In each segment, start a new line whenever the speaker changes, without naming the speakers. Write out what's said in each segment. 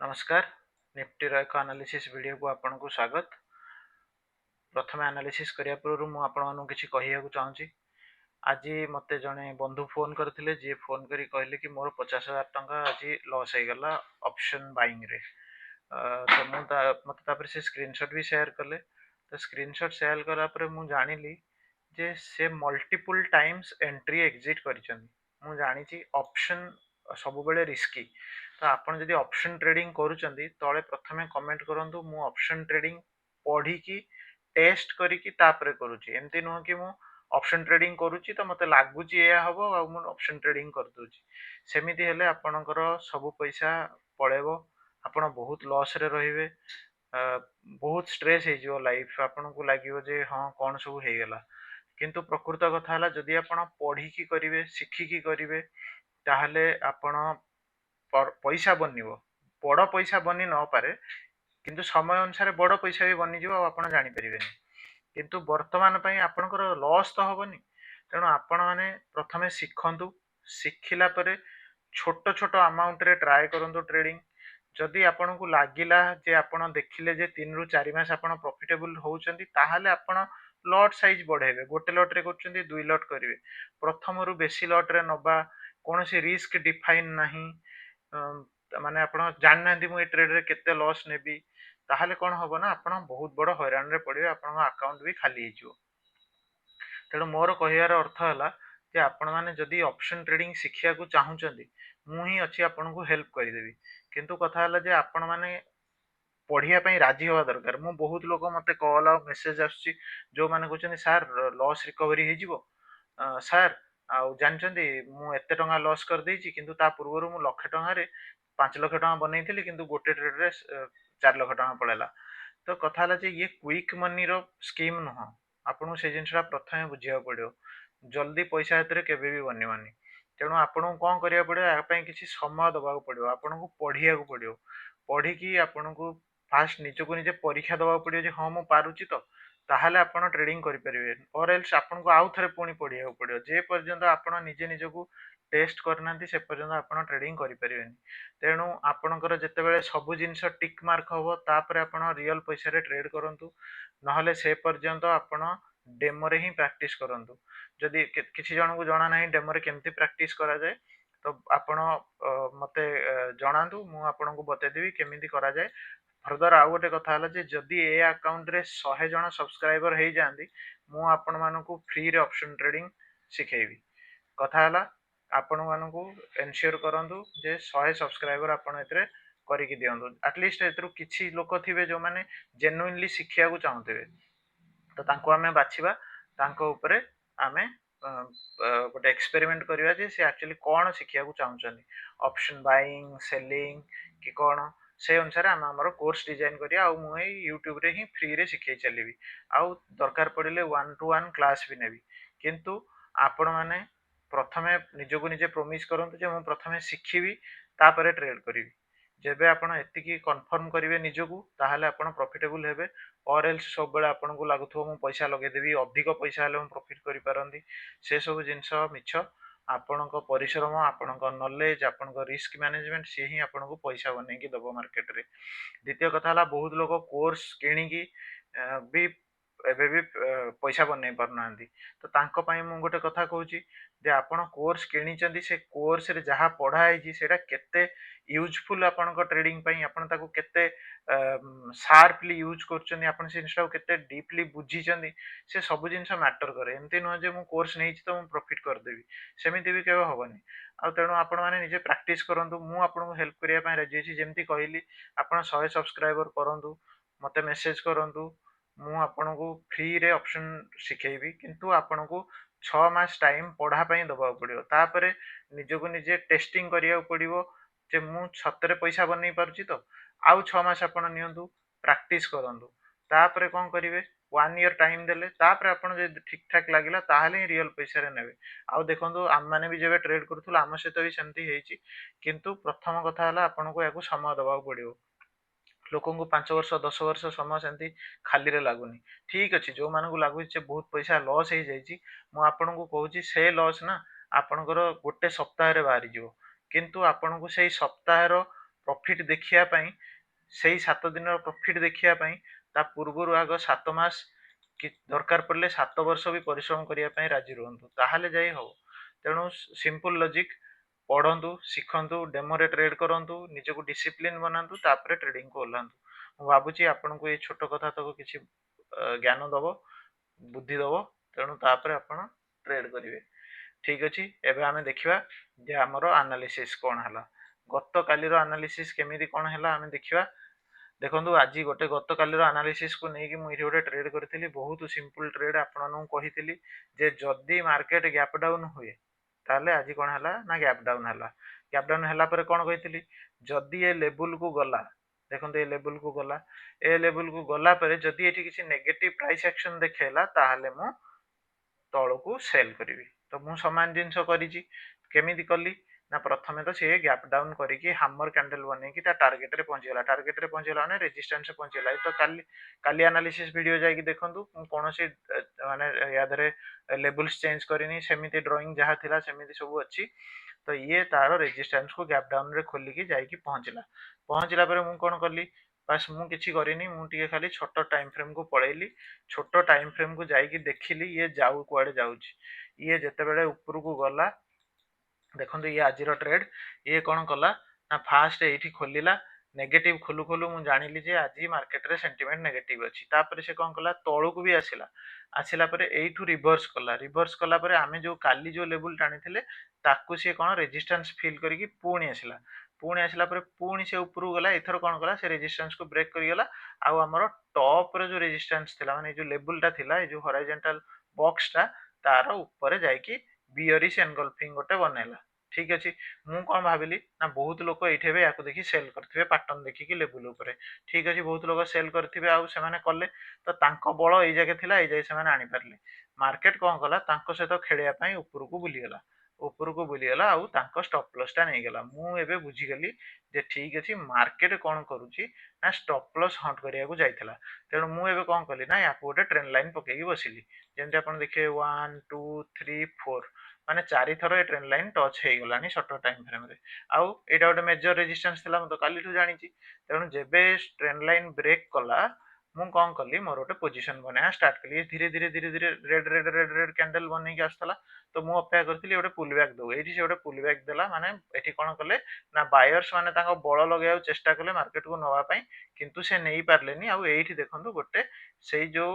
नमस्कार निफ्टी एक analysis video को आपन को स्वागत। प्रथम एनालिसिस करिया पूर्व मु आपण मानु किछि कहिया को चाहूची। आज मते जने बंधु फोन करथिले जे फोन करी कहले कि मोर 50,000 टंका आज लॉस हे गला ऑप्शन बाइंग रे। तो मते तापर से स्क्रीनशॉट भी शेयर करले। तो स्क्रीनशॉट शेयर करा पर मु जानिली जे से मल्टीपल टाइम्स एंट्री एग्जिट करिसथि। मु जानि छी ऑप्शन सब बेले रिस्की। तो आपण जदि ऑप्शन ट्रेडिंग करूचंदी तळे प्रथमे कमेंट करंतु मु ऑप्शन ट्रेडिंग पढी की टेस्ट करी की तापरे करूची। एमती नुह कि मु ऑप्शन ट्रेडिंग करूची तो मते लागुची एया हबो आ मु ऑप्शन ट्रेडिंग कर दोची। सेमिति हेले आपणकर सब पैसा पळेबो, आपण बहुत लॉस रे रहिबे, बहुत स्ट्रेस हे जो लाइफ आपण को लागियो जे हां कोन सब हे गेला। किंतु प्रकृत कथा हला जदि आपण पढी की करिवे सिखी की करिवे ताहले आपण पैसा बनिबो। बड़ पैसा बनी न पारे किंतु समय अनुसार बड़ पैसा भी बनी जिवो आपण जानि परिबेनी। किंतु वर्तमान पई आपणकर लॉस तो हबनी। तेणु आपण माने प्रथमे सिखंतु, सिखिला परे छोट छोट अमाउंट रे ट्राई करंतु ट्रेडिंग। जदि आपण को लागिला जे आपण देखिले जे 3 रु 4 मास आपण प्रॉफिटेबल होउचंदी ताहाले आपण लॉट साइज बढ़ेबे। गोटे लॉट रे करचंदी 2 लॉट करिवे। प्रथम रु बेसी लॉट रे नबा कोनोसी रिस्क डिफाइन नाही। माने आपण जानना मु ए ट्रेड रे केते लॉस नेबी ताहाले कोन हबो ना आपण बहुत बड़ हैरान रे पड़िबे, आपण अकाउंट भी खाली हिजो। तेणु मोर कहियार अर्थ हला जे आपण माने जदि ऑप्शन ट्रेडिंग शिखिया को चाहुचंदी मु ही अछि आपण को हेल्प करि देबी। किंतु कथा हला जे आपण माने पढ़िया पई राजी होवा दरकार। मु बहुत लोक मते कॉल आ मेसेज आछि जो माने कहउछन सर लॉस रिकवरी हे जिवो सर आ जानचंदी मु एते टंका लॉस कर देछि किंतु ता पूर्वरु मु लाख टंका रे 5 लाख टंका बनैथिली किंतु गोटे ट्रेड रे 4 लाख टंका पळेला। तो कथा हला जे ये क्विक मनी रो स्कीम नुह। आपन से जिनसरा प्रथमे बुझिया पड़ियो। जल्दी पैसा हेतरे केबे भी बनिवनी। तेणु आपन कोन करिया पड़ियो आ पई किछि समय दबाक पड़ियो। आपन को पढ़िया को पड़ियो। पढ़ी की आपन को फास्ट निजो को निजे परीक्षा दबाक पड़ियो जे हां मु पारुची तो ताहाले आपण ट्रेडिंग करि परिबे। और एल्स आपण को आउ थरे पुनी पढ़िया को पड़ियो। जे पर्यंत आपण निजे निजो को टेस्ट करनांती से पर्यंत आपण ट्रेडिंग करि परिबेनी। तेणु आपणकर जेतेबेले सब जिंस टिक मार्क हबो तापरे आपण रियल पैसा रे ट्रेड करंतु। नहले से पर्यंत आपण डेमो रे ही प्रैक्टिस करंतु। जदि किछि जन को जणा नाही डेमो रे केमती प्रैक्टिस करा जाय तो आपण मते जणांतु मु आपण को बते देबी केमिति करा जाय। फर्दर आउ गोटे कथा हला जे जदि ए अकाउंट रे 100 जन सब्सक्राइबर हेइ जांदी मु आपण मानकु फ्री रे ऑप्शन ट्रेडिंग सिखेइबी। कथा हला आपण मानकु एन्श्योर करंतु जे 100 सब्सक्राइबर आपण एतरे करि कि दियंतु। एटलीस्ट एतरु किछि लोक थिबे जो माने जेन्युइनली सिखिया को चाहथिबे तो तांको हमें बाछिबा। तांको ऊपरे हमें गोटे एक्सपेरिमेंट करिवा जे से एक्चुअली कोन सिखिया को चाहउछन्ती ऑप्शन बाइंग सेलिंग कि कोन से अनुसार हम हमर कोर्स डिजाइन करिया। आ मु यूट्यूब रे ही फ्री रे सिखै चलीबी। आ दरकार पड़िले 1 to 1 क्लास भी नेबी। किंतु आपण माने प्रथमे निजो को निजे प्रोमिस करंतु जे मु प्रथमे सिखिबी तापरे ट्रेड करिवि। जेबे आपण एतिकी कन्फर्म करिवे निजो को ताहाले आपण प्रॉफिटेबल हेबे। और एल्स सब बेले आपण को लागुथो मु पैसा लगे देबी अधिक पैसा हेले मु प्रॉफिट करि पारंदी से सब जिंस मिछ। आपणक परिश्रम आपणक नॉलेज आपणक रिस्क मैनेजमेंट से ही आपण को पैसा बनै कि दबो मार्केट रे। द्वितीय कथा हला बहुत लोग कोर्स किणी की भी एबे भी पैसा बनै पारनांदी। तो तांको पई मु गोटे कथा कहूची जे आपण कोर्स किणी चंदी से कोर्स रे जहा पढ़ा आइजी सेटा केते यूजफुल आपणक ट्रेडिंग पई आपण ताको केते शार्पली यूज करचंदी आपण से जिंसटा केते डीपली बुझी चंदी से सब जिंस मैटर करे। एमती न जे मु कोर्स नै छी तो मु प्रॉफिट कर देबी सेमिति भी केबे होबनी। आ तेणु आपण माने निजे प्रैक्टिस करंतु। मु आपण को हेल्प करिया पई राजी छी। जेमती कहिली आपण 100 सब्सक्राइबर करंतु मते मेसेज करंतु मु आपण को फ्री रे ऑप्शन सिखेइबी। किंतु आपण को 6 मास टाइम पढ़ा पई दबा पड़ियो। तापरे निजो को निजे टेस्टिंग करिया पड़ियो जे मु सतरे पैसा बनै पारुची तो आउ 6 मास आपण नियंतु प्रैक्टिस करंतु। तापरे कोन करिवे 1 ईयर टाइम देले तापरे आपण जे ठीक ठाक लागिला ताहाले ही रियल पैसा रे नेबे। आउ देखंतु हम माने भी जेबे ट्रेड करथुला हम सहित भी सेमती हेची। किंतु प्रथम कथा हला आपण को याकू समय दबा पड़ियो। लोकन को 5 वर्ष 10 वर्ष समय सेमती खाली रे लागुनी। ठीक अछि जो मान को लागु छै बहुत पैसा लॉस हे जाईची मु आपण को कहूची से लॉस ना आपणकर गोटे सप्ताह रे बाहरी जिवो। किंतु आपण को सेई सप्ताह रो प्रॉफिट देखिया पई सेही 7 दिन प्रॉफिट देखिया पई ता पूर्वरु आग 7 मास कि दरकार पड़ले 7 वर्ष भी परिश्रम करिया पई राजी रहंतु ताहाले जाई हो। तेणु सिंपल लॉजिक पढ़ंतु शिखंतु डेमोरे ट्रेड करंतु निजको डिसिप्लिन बनांतु तापरे ट्रेडिंग को ओल्हांतु। मु भाबुची आपनको ये छोट कथा तक किछि ज्ञान दबो बुद्धि दबो तेणु तापरे आपण ट्रेड करिवे। ठीक अछि एबे आमे देखिबा जे हमरो एनालिसिस कोन हला गत कालीरो एनालिसिस केमिति कोन हला आमे देखिबा। देखंतु आज गोटे गत कालीरो एनालिसिस को नेकी मु इथे गोटे ट्रेड करथिली बहुत सिंपल ट्रेड आपननु कहिथिली जे जदी मार्केट गैप डाउन हुए ताले आज कोन हला ना गैप डाउन हला। गैप डाउन हला परे कोन कहिथिली जदी ए लेवल को गला देखंतु ए लेवल को गला ए लेवल को गला परे जदी एठी किछि नेगेटिव प्राइस एक्शन देखेला ताहाले मु तळକୁ सेल करिवि। तो मु समान जिंस करिछि केमिति कली ना प्रथमे तो से गैप डाउन करिकि हैमर कैंडल बनेकी ता टारगेट रे पहुंची गला माने रेजिस्टेंस पहुंची गला। तो काली एनालिसिस वीडियो जाई कि देखंतु कोनोसी माने या धरे लेवल्स चेंज करिनी सेमिति ड्राइंग जहा थिला सेमिति सब अछि। तो ये तारो रेजिस्टेंस को गैप डाउन रे खोली कि जाई कि पहुंचला परे मु कोन करली बस मु किछि करिनी मु टिके खाली छोट टाइम फ्रेम को पळेली छोट टाइम फ्रेम को जाई कि देखिली ये जाऊ कुआडे जाउछि। ये जेते बेले ऊपर को गला देखंतु ये आजिरो ट्रेड ये कोन कला ना फास्ट एठी खोलिला नेगेटिव खोलु खोलु मु जानिली जे आजि मार्केट रे सेंटीमेंट नेगेटिव अछि। तापर से कोन कला तळକୁ भी आसिला परे एठु रिवर्स कला परे आमे जो काली जो लेवल टाणीथिले ताकू से कोन रेजिस्टेंस फील करिकि पुणी आसिला परे पुणी से ऊपर गला एथर कोन कला से रेजिस्टेंस को ब्रेक करि गला। आ हमरो टॉप रे जो रेजिस्टेंस थिला माने जो लेवल टा थिला ए जो हॉरिजॉन्टल बॉक्स टा तार ऊपर जाई कि बियरिश एनगल्फिंग गोटे बनेला। ठीक अछि मु कोन भाबिली ना बहुत लोक एठेबे याको देखि सेल करथिबे पैटर्न देखि कि लेवल ऊपर। ठीक अछि बहुत लोक सेल करथिबे आ से माने कले तो तांको बळ एई जाके थिला एई जाय से माने आनी परले मार्केट कोन कला तांको सहित खेलिया पई ऊपर को बुली गला आ तांको स्टॉप लॉस टा नै गेला। मु एबे बुझी गेली जे ठीक अछि मार्केट कोन करूची ना स्टॉप लॉस हंट करिया को जायथिला। तेणु मु एबे कोन कली ना याको गोटे ट्रेंड लाइन पकेकी बसिली जेंति आपण देखिए 1 2 3 4 माने 4 थरो ए ट्रेंड लाइन टच हे गलानी शॉर्ट टाइम फ्रेम रे। आउ एटा गोटे मेजर रेजिस्टेंस थिला म तो काली ठु जानिची। तेणु जेबे ट्रेंड लाइन ब्रेक कला मु कोन कली मोर गोटे पोजीशन बना स्टार्ट कली धीरे धीरे रेड कैंडल बनेकी आस्तला। तो मु अपेक्षा करथिली गोटे पुल बैक दो एठी से गोटे पुल बैक देला माने एठी कोन कले ना बायर्स माने ताको बळ लगाउ चेष्टा कले मार्केट को नवा पई किंतु से नै पारलेनी। आउ एठी देखंतु गोटे सेई जो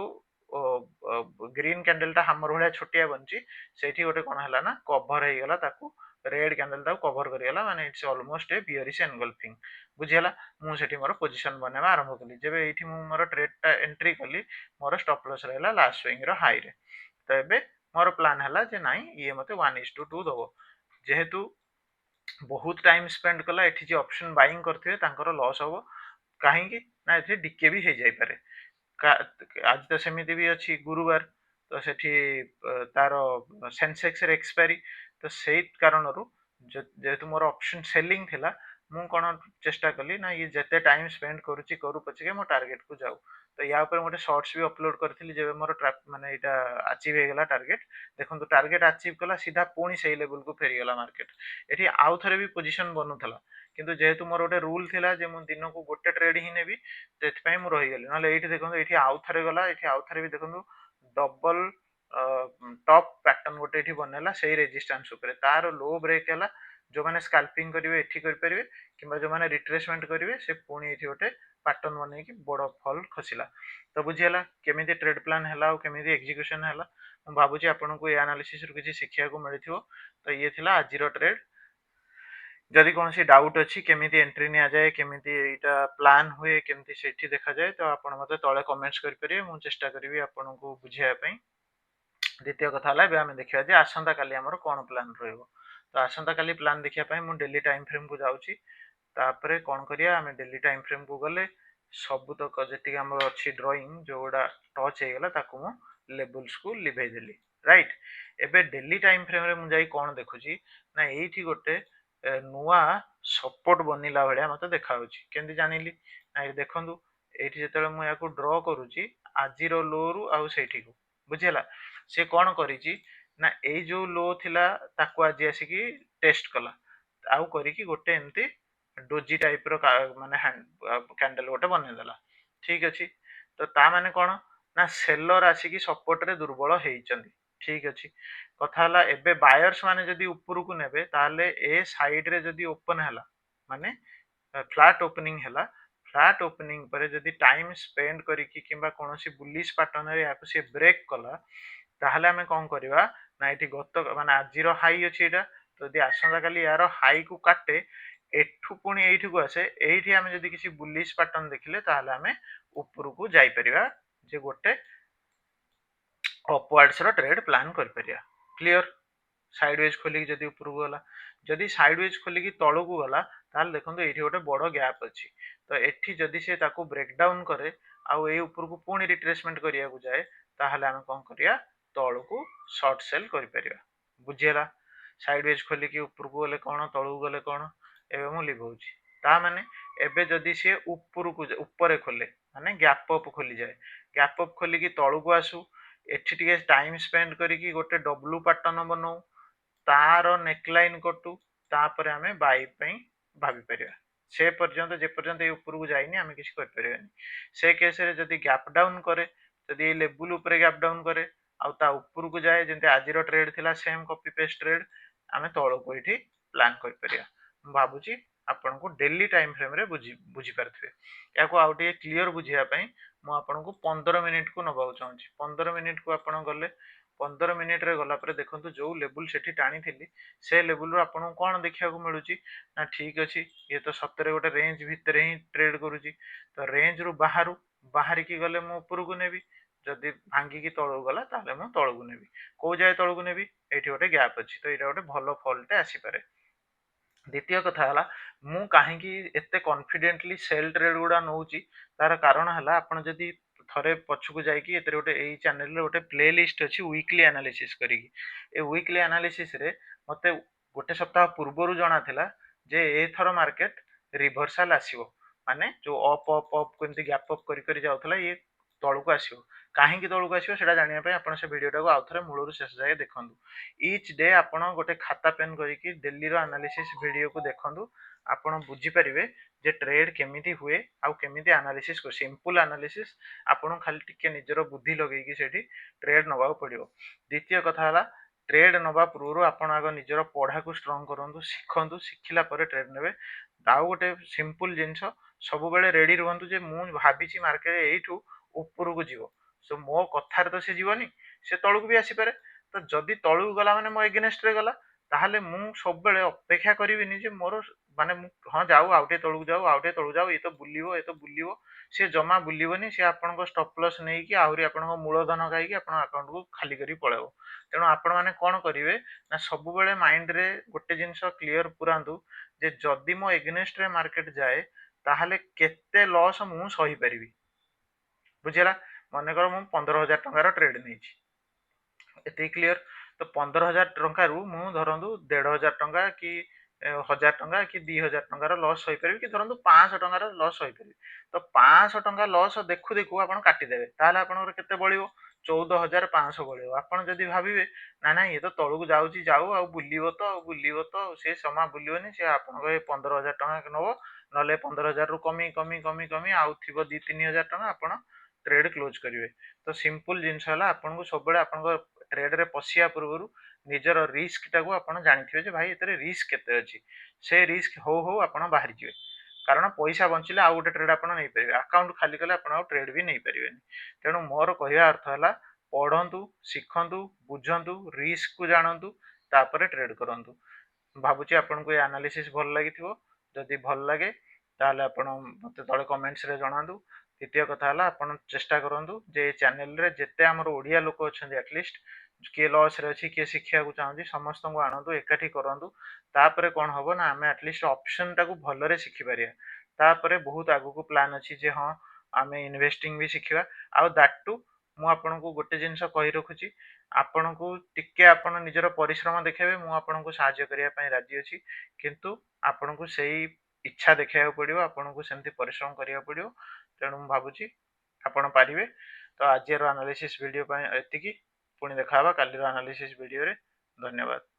ग्रीन कैंडल टा हमर भलिया छोटिया बनची सेठी गोटे कोन हला ना कवर हे गला ताकू रेड कैंडल टा कवर करि गला माने it's almost a bearish engulfing बुझियला। मु सेठी मोर पोजीशन बनेबा आरंभ कली जेबे एठी मु मोर ट्रेड टा एंट्री कली मोर स्टॉप लॉस रहला लास्ट स्विंग रो हाई रे। तो एबे मोर प्लान हला जे नाइ ये मते 1:2 दबो जेहेतु बहुत टाइम स्पेंड कला एठी जे ऑप्शन बाइंग करथिबे तांकर लॉस होबो काहे कि ना एठी डीके भी हे जाय पारे। आज तो सेमिति भी अच्छी गुरुवार तो सेठी तार सेंसेक्स रे एक्सपायरी तो सेई कारण रु जेहेतु मोर ऑप्शन सेलिंग थिला मु कोन चेष्टा कली ना ये जते टाइम स्पेंड करूची करू पछके मो टारगेट को जाऊ। तो या ऊपर मोटे शॉर्ट्स भी अपलोड करथिली जेबे मोर ट्रैप माने एटा अचीव हे गेला टारगेट देखंतु टारगेट अचीव कला सीधा पुणी सेई लेवल को फेरी गेला मार्केट। एठी आउ थरे भी पोजीशन बनुथला किंतु जेहेतु मोर गोटे रूल थिला जे मु दिन को गोटे ट्रेड ही नेबी तेथ पई मु रहि गेली नले एठी देखंतु एठी आउ थरे गला एठी आउ थरे भी देखंतु डबल टॉप पैटर्न गोटे एठी बनेला सेई रेजिस्टेंस ऊपर तार लो ब्रेक हला जो माने स्कैल्पिंग करिवे एठी कर परिवे किबा जो माने रिट्रेसमेंट करिवे से पुणी एठी गोटे पैटर्न बने कि बड़ फॉल खसिला। तो बुझियला केमिति ट्रेड प्लान हला और केमिति एग्जीक्यूशन हला मु भाबुची आपनको ए एनालिसिस रु किछि शिक्षा को मिलिथिबो। तो ये थिला आजिरो ट्रेड जदि कौन सी डाउट अच्छी केमिति एंट्री निया जाए केमिति एटा प्लान हुए केमिति सेठी देखा जाए तो आपण मते तळे कमेंट्स करि परिबे मु चेष्टा करबी आपनको बुझिया पई। द्वितीय कथा हला बे हम देखिया जे आसंता काली हमर कोन प्लान रहइबो। तो आसंता काली प्लान देखिया पई मु डेली टाइम फ्रेम को जाउची तापरे कोन करिया हम डेली टाइम फ्रेम को गले सब तक जेति हमर अछि ड्राइंग जोडा टच हे गेला ताकू मु लेवल्स को लिभे देली राइट। एबे डेली टाइम फ्रेम रे मु जाई कोन देखुची ना एठी गोटे नुआ सपोर्ट बनिला भलिया मते देखा होची केंति जानिली ना देखंतु एठी जेतेले मु याको ड्रॉ करूची आजिरो लो रु आउ सेठी को बुझियला से कोन करिची ना ए जो लो थिला ताकू आजि आसी की टेस्ट कला आउ करी की गोटे एमती डोजी टाइप रो माने कैंडल गोटे बनईदेला ठीक अच्छी तो ता माने कौन ना सेलर आसिकी सपोर्ट रे दुर्बल होइचंदी ठीक अच्छी कथा हला एबे बायर्स माने जदी ऊपर को नेबे ताले ए साइड रे जदी ओपन हला माने फ्लैट ओपनिंग हला फ्लैट ओपनिंग पर जदी टाइम स्पेंड करिकी किंबा कोनोसी बुलिश पैटर्न रे याको से ब्रेक कला ताहले हमें कौन करवा ना ये गत माने आज हाई अच्छी एटा तो यदि आसंता काली यार हाई को काटे एठू पुणी एठी को आसे एठी हमें जदी किसी बुलिश पैटर्न देखिले ताहले हमें ऊपर को जाई परिबा जे गोटे अपवर्ड्स रो ट्रेड प्लान कर परिया क्लियर साइडवेज खोली जदी ऊपर को गला जदी साइडवेज खोली की तळो को गला ताहले देखंतु एठी गोटे बड़ गैप अछि तो एठी जदी से ताको ब्रेक डाउन करे आउ ए ऊपर को पुणी रिट्रेसमेंट करिया को जाए ताहले हमें कोन करिया तळो को शॉर्ट सेल करि परिया बुझियला साइडवेज खोली की ऊपर को गले कोन तळो को गले कोन एबे मु लिभौछि ता माने एबे जदी से ऊपर को ऊपर खोले माने गैप अप खोली जाए गैप अप खोली की तळो को आसु एठी टिके टाइम स्पेंड करी की गोटे डब्ल्यू पैटर्न बनाऊ तार नेकलाइन कटू तापर आमे बाई पई भाबी परिया से पर्यंत जे पर्यंत ए ऊपर को जाइनी आमे किछ कर परियानी से केस रे जदी गैप डाउन करे जदी लेवल ऊपर गैप डाउन करे आ ता ऊपर को जाए जेंते आज रो ट्रेड थिला सेम कॉपी पेस्ट ट्रेड आमे तळो को इठी प्लान कर परिया भाबुची आपन को डेली टाइम फ्रेम रे बुझी पारथिबे याको आउट ये क्लियर बुझिया पई मु आपन को 15 मिनिट को नबाउ चाहूची 15 मिनिट को आपन गले 15 मिनिट रे गला पर देखंतु जो लेवल सेठी टाणी थिली से लेवल रो आपन कोन देखिया को मिलुची ना ठीक अछि ये तो सतरे गोटे रेंज भितरे ही ट्रेड करूची तो रेंज रो बाहर की गले मु ऊपर को नेबी जदी भांगी की तळो गला ताले मु तळो को नेबी को जाय तळो को नेबी एठी गोटे गैप अछि तो एटा गोटे भलो फॉल्ट आसी पारे द्वितीय कथा हला मु काहे की एते कॉन्फिडेंटली सेल ट्रेड गुडा नउची तार कारण हला आपण जदी थरे पछकु जाई की एते गोटे एई चैनल रे गोटे प्लेलिस्ट अछि वीकली एनालिसिस करी ए वीकली एनालिसिस रे मते गोटे सप्ताह पूर्वरु जणा थिला जे ए थरो मार्केट रिवर्सल आसीबो माने जो अप अप अप केमती गैप अप करी करी जाउथला ये तळको आसीबो काहे की तळको आसीबो सेटा जानिया पय आपण से वीडियो टाको आउथरे मूळरु शेष जाय देखंतु ईच डे आपण गोटे खाता पेन करी की डेली रो एनालिसिस वीडियो को देखंतु आपण बुझी परिबे जे ट्रेड केमिति हुए आउ केमिति एनालिसिस को सिंपल एनालिसिस आपण खाली टिके निजरो बुद्धि लगेई की सेठी ट्रेड नबा पड़ियो द्वितीय कथा हला ट्रेड नबा पूर्व आपण आग निजरो पढ़ा को स्ट्रांग करंतु सिखंतु सिखिला परे ट्रेड नेबे दाउ गोटे सिंपल जिंस सब बेले रेडी रहंतु जे मु भाबिची मार्केट एठू ऊपर को जीवो सो मो कथार तो से जीवनी से तळକୁ भी आसी पारे तो जदि तळକୁ गला माने मो एगेनेस्ट रे गला ताहले मु सब बेले अपेक्षा करिविनी जे मोर माने हां जाऊ आउटे तळକୁ जाऊ आउटे तळକୁ जाऊ ए तो बुलिवो से जमा बुलिवनी से आपन को स्टॉप लॉस नै कि आउरी आपन को मूलधन खाई कि आपन अकाउंट को खाली करी पळेबो तेणु आपण माने कोन करिवे ना सब बेले माइंड रे गोटे जिंस क्लियर पुरांतु जे जदि मो एगेनेस्ट रे मार्केट जाए ताहले केते लॉस मु सही परिबी बुझिला मन कर मु 15000 टंका रो ट्रेड नैछि एते क्लियर तो 15000 टंका रु मु धरंतु 1500 टंका कि 1000 टंका कि 2000 टंका रो लॉस होई परिबी कि धरंतु 500 टंका रो लॉस होई परिबी तो 500 टंका लॉस देखु देखु आपण काटी देबे ताले आपण केते बळिवो 14500 बळिवो आपण जदी भाबिबे ना ना ये तो तळକୁ जाउची जाऊ आ बुलिवो तो से समा बुलिवनी से आपण को 15000 टंका नबो नले 15000 रु कमी कमी कमी कमी आउ थिबो 2-3000 टंका आपण ट्रेड क्लोज करिवे तो सिंपल जिंस हला आपण को सब बेले आपण को ट्रेड रे पसिया पूर्वरु निजर रिस्क टाको आपण जानिथिबे जे भाई एतरे रिस्क केते अछि से रिस्क हो आपण बाहरी जिवे कारण पैसा बंचिले आ गोटे ट्रेड आपण नै परिबे अकाउंट खाली कले आपण आ ट्रेड भी नै परिबेनी तेणु मोर कहिया अर्थ हला पढंतु सिखंतु बुझंतु रिस्क को जानंतु तापरे ट्रेड करंतु भाबुची आपण को एनालिसिस भल लागिथिबो जदि भल लागे ताले आपण मते तळे कमेंट्स रे जणांतु द्वितीय कथा हला आपण चेष्टा करंतु जे चैनल रे जेते हमर ओडिया लोक अछन एटलीस्ट के लॉस रे अछि के शिक्षा को चाहंती समस्त को आनंदु एकाठी करंतु तापरे कोन हबो ना हमें एटलीस्ट ऑप्शन टाको भलरे शिखि पारिया तापरे बहुत आगु को प्लान अछि जे हां हमें इन्वेस्टिंग भी शिखिबा आ दैट टू मु आपण को गोटे जिंस कहि रखुची आपण को टिके आपण निजर परिश्रम देखेबे मु आपण को सहाय्य करिया पई राजी अछि किंतु आपण को सेही इच्छा देखैया पड़िबो आपण को सेमती परिश्रम करिया पड़िबो तेणु मु भाबुची आपण पारिबे तो आज रो एनालिसिस वीडियो पई एतिकी पुणी देखा काली एनालिसिस वीडियो रे धन्यवाद।